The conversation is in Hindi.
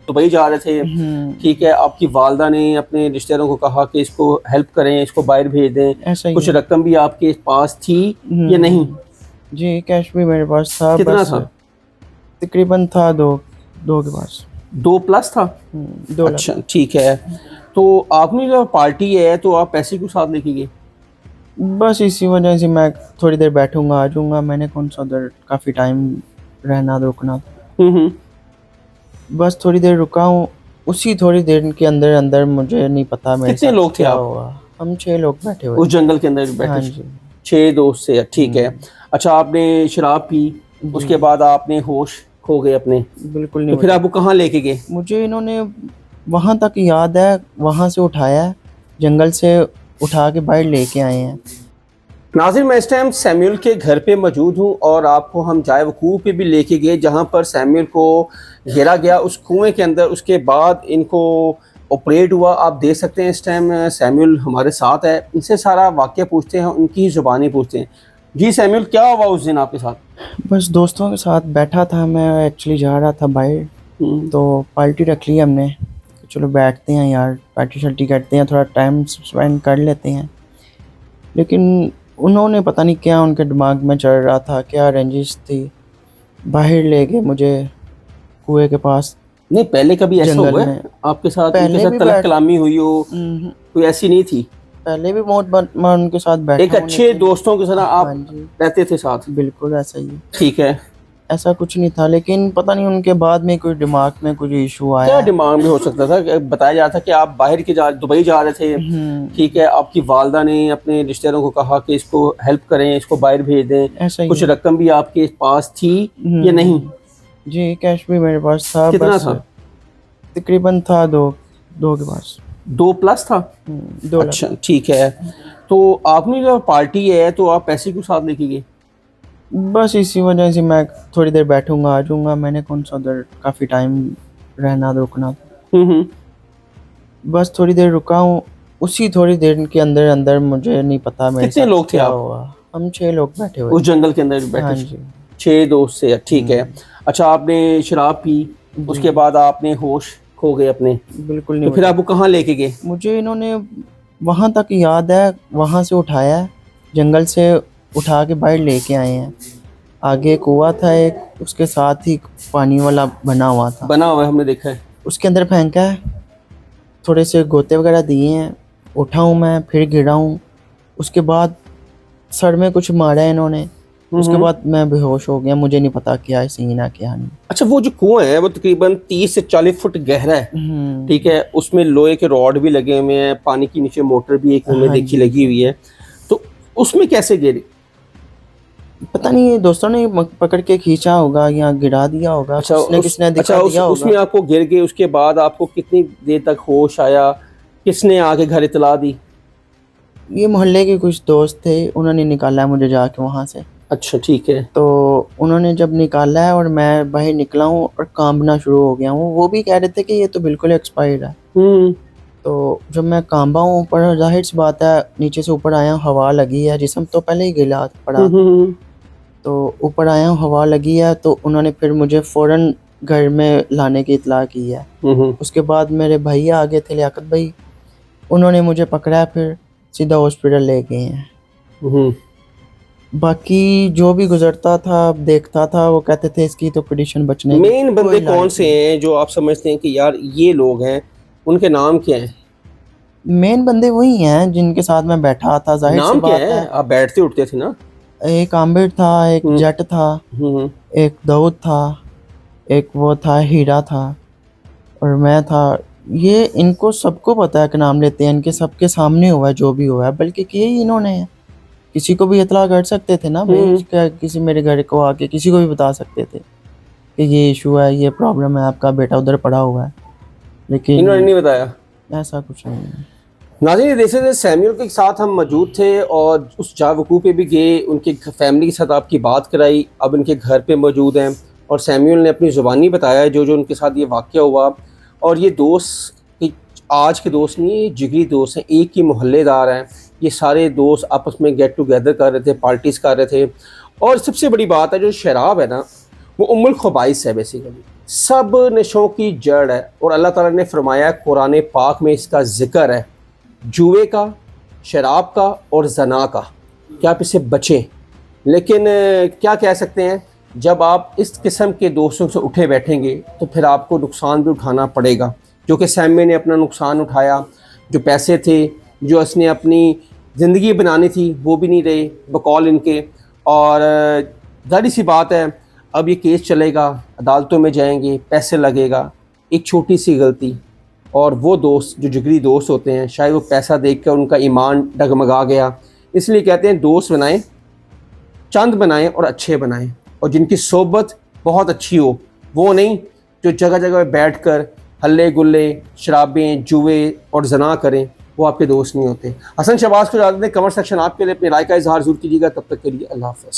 दुबई जा रहे थे, ठीक है, आपकी वालदा ने अपने रिश्तेदारों को कहा कि इसको हेल्प करें, इसको बाहर भेज दें, ऐसा ही कुछ है। रकम भी आपके पास थी या नहीं? जी, कैश भी मेरे पास था, कितना बस था? तकरीबन था दो दो के पास। 2+ था? 2 लाख। अच्छा, ठीक है। तो आपने जो पार्टी है तो आप पैसे क्यों साथ लेके गए? बस इसी वजह से मैं थोड़ी देर बैठूंगा, आ जाऊंगा, मैंने कौन सा उधर काफ़ी टाइम रहना रुकना था। हम्म। बस थोड़ी देर रुका हूँ, उसी थोड़ी देर के अंदर अंदर मुझे नहीं पता मेरे कितने साथ लोग थे क्या आप हुआ। हम 6 लोग बैठे हुए उस थे। जंगल के अंदर हाँ बैठे? जी। 6 दोस्त से, ठीक है। अच्छा, आपने शराब पी, जी, उसके बाद आपने होश खो गए अपने, बिल्कुल नहीं तो फिर मुझे आपको कहाँ लेके गए? मुझे इन्होंने वहाँ तक याद है, वहाँ से उठाया है, जंगल से उठा के बाहर लेके आए हैं। नाज़िर, मैं इस टाइम सैमुअल के घर पे मौजूद हूँ और आपको हम जाए वकूफ़ पे भी लेके गए जहाँ पर सैमुअल को घेरा गया उस कुएं के अंदर। उसके बाद इनको ऑपरेट हुआ। आप देख सकते हैं इस टाइम सैमुअल हमारे साथ है, इनसे सारा वाक़या पूछते हैं, उनकी ही ज़ुबानी पूछते हैं। जी सैमुअल, क्या हुआ उस दिन आपके साथ? बस दोस्तों के साथ बैठा था, मैं एक्चुअली जा रहा था बाहर, तो पार्टी रख ली हमने कि चलो बैठते हैं यार, पार्टी शार्टी करते हैं, थोड़ा टाइम स्पेंड कर लेते हैं। लेकिन उन्होंने पता नहीं क्या उनके दिमाग में चल रहा था, क्या रंजिश थी, बाहर ले गए मुझे कुएं के पास, नहीं, पहले कभी ऐसा जंगल हुआ है में। आपके साथ, उनके पहले साथ भी तलब बैठ कलामी हुई हो? हम्म, कोई ऐसी नहीं थी? पहले भी बहुत बार मैं उनके साथ एक बैठा हूँ, अच्छे लेकिन दोस्तों के साथ हाँ आप जी, रहते थे साथ? बिल्कुल ऐसा ही है। ठीक है। ऐसा कुछ नहीं था, लेकिन पता नहीं उनके बाद में कोई दिमाग में कुछ इशू क्या आया है। डिमांड में हो सकता था? बताया जा रहा था कि आप बाहर के जा दुबई जा रहे थे, ठीक है, आपकी वालदा ने अपने रिश्तेदारों को कहा कि इसको हेल्प करें, इसको बाहर भेज दें, ऐसा ही कुछ है। रकम भी आपके पास थी या नहीं? जी, कैश भी मेरे पास था, कितना बस था? तकरीबन था दो के पास। 2+ था? 2 लाख। अच्छा, ठीक है। तो आपने जो पार्टी है तो आप पैसे क्यों साथ लेके गए? बस इसी वजह से मैं थोड़ी देर बैठूंगा, आ जाऊंगा, मैंने कौन सा उधर काफ़ी टाइम रहना रुकना था। हम्म। बस थोड़ी देर रुका हूँ, उसी थोड़ी देर के अंदर अंदर मुझे नहीं पता मेरे कितने साथ लोग थे क्या आप हुआ। हम 6 लोग बैठे हुए उस थे। जंगल के अंदर हाँ बैठे? जी। 6 दोस्त से, ठीक है। अच्छा, आपने शराब पी, जी, उसके बाद आपने होश खो गए अपने, बिल्कुल नहीं तो फिर मुझे आपको कहाँ लेके गए? मुझे इन्होंने वहाँ तक याद है, वहाँ से उठाया है, जंगल से उठा के बाहर लेके आए हैं। आगे कुआं था एक, उसके साथ ही पानी वाला बना हुआ था, बना हुआ है, हमने देखा है। उसके अंदर फेंका है, थोड़े से गोते वगैरह दिए हैं, उठा हूँ मैं, फिर गिरा हूँ। उसके बाद सर में कुछ मारा है इन्होंने, उसके बाद मैं बेहोश हो गया, मुझे नहीं पता क्या है सीन है क्या नहीं। अच्छा, वो जो कुआं है वो तकरीबन 30 से 40 फुट गहरा है, ठीक है, उसमें लोहे के रॉड भी लगे हुए हैं, पानी के नीचे मोटर भी एक हमें हाँ देखी जी। लगी हुई है, तो उसमें कैसे गिरे? पता नहीं, ये दोस्तों ने पकड़ के खींचा होगा या गिरा दिया होगा, अच्छा किसने किसने दिखा दिया उसमें होगा। आपको गिर गए, उसके बाद आपको कितनी देर तक होश आया? किसने आके घर इतला दी? ये मोहल्ले के कुछ दोस्त थे, उन्होंने निकाला है मुझे जाके वहाँ से। अच्छा, ठीक है। तो उन्होंने जब निकाला है और मैं बाहर निकला हूँ और कांपना शुरू हो गया हूँ, वो भी कह रहे थे कि ये तो बिल्कुल एक्सपायर्ड है। हम्म। तो जब मैं कांपा हूँ ऊपर, जाहिर सी बात है, नीचे से ऊपर आया हूँ, हवा लगी है, जिस्म तो पहले ही गिला पड़ा था। तो ऊपर आया हूँ, हवा लगी है, तो उन्होंने फिर मुझे फ़ौरन घर में लाने की इत्तला की है। उसके बाद मेरे भैया आ गए थे, लियाकत भाई, उन्होंने मुझे पकड़ा, फिर सीधा हॉस्पिटल ले गए हैं। बाकी जो भी गुजरता था, देखता था, वो कहते थे इसकी तो कंडीशन बचने की मेन बंदे कोई कौन लायक से नहीं। हैं जो आप समझते हैं कि यार ये लोग हैं, उनके नाम क्या हैं? मेन बंदे वही हैं जिनके साथ मैं बैठा था, जाहिर सी नाम क्या बात है? है। आप बैठते उठते थे ना? एक आमिर था, एक हम्म। जट था, हम्म। एक दाऊद था, एक वो था हीरा था, और मैं था। ये इनको सबको पता है कि नाम लेते हैं, इनके सबके सामने हुआ है जो भी हुआ है, बल्कि किए ही इन्होंने है। किसी को भी इतला कर सकते थे ना भाई, क्या किसी मेरे घर को आके किसी को भी बता सकते थे कि ये इशू है, ये प्रॉब्लम है, आपका बेटा उधर पड़ा हुआ है, इन्होंने लेकिन नहीं बताया? ऐसा कुछ नहीं है। नाज़रीन, जैसे थे सैमुअल के साथ हम मौजूद थे और उस जावकू पे भी गए, उनके फैमिली के साथ आपकी बात कराई, अब उनके घर पे मौजूद हैं और सैमुअल ने अपनी ज़ुबानी बताया जो जो उनके साथ ये वाक़या हुआ। और ये दोस्त आज के दोस्त नहीं, ये जिगरी दोस्त हैं, एक ही मोहल्लेदार हैं। ये सारे दोस्त आपस में गेट टुगेदर कर रहे थे, पार्टीज़ कर रहे थे। और सबसे बड़ी बात है, जो शराब है ना, वो उम्मुल खबाइस है बेसिकली। सब नशों की जड़ है और अल्लाह ताला ने फरमाया कुरान पाक में इसका ज़िक्र है जुए का, शराब का और जना का कि आप इससे बचें। लेकिन क्या कह सकते हैं, जब आप इस किस्म के दोस्तों से उठे बैठेंगे तो फिर आपको नुकसान भी उठाना पड़ेगा, जो कि सैम ने अपना नुकसान उठाया। जो पैसे थे जो उसने अपनी ज़िंदगी बनानी थी वो भी नहीं रहे बकौल इनके। और जाहिर सी बात है अब ये केस चलेगा, अदालतों में जाएंगे, पैसे लगेगा। एक छोटी सी गलती और वो दोस्त जो जिगरी दोस्त होते हैं शायद वो पैसा देखकर उनका ईमान डगमगा गया। इसलिए कहते हैं दोस्त बनाएं, चंद बनाएं और अच्छे बनाएं, और जिनकी सोबत बहुत अच्छी हो, वो नहीं जो जगह जगह बैठ कर हल्ले गुल्ले, शराबें, जुए और जना करें, वो आपके दोस्त नहीं होते। हसन शहबाज को इजाज़त दें। कमेंट सेक्शन आपके लिए अपनी राय का इजहार ज़रूर कीजिएगा। तब तक के लिए अल्लाह हाफ़िज़।